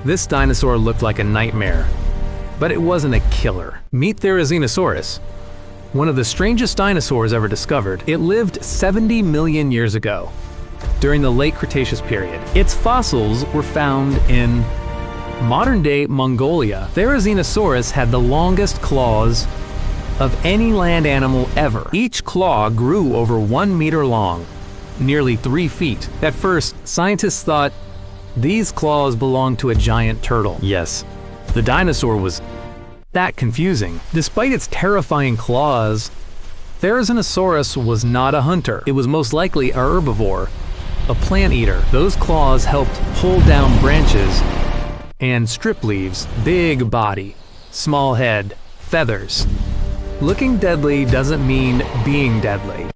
This dinosaur looked like a nightmare, but it wasn't a killer. Meet Therizinosaurus, one of the strangest dinosaurs ever discovered. It lived 70 million years ago, during the Late Cretaceous period. Its fossils were found in modern-day Mongolia. Therizinosaurus had the longest claws of any land animal ever. Each claw grew over 1 meter long, nearly 3 feet. At first, scientists thought these claws belonged to a giant turtle. Yes, the dinosaur was that confusing. Despite its terrifying claws, Therizinosaurus was not a hunter. It was most likely a herbivore, a plant eater. Those claws helped pull down branches and strip leaves. Big body, small head, feathers. Looking deadly doesn't mean being deadly.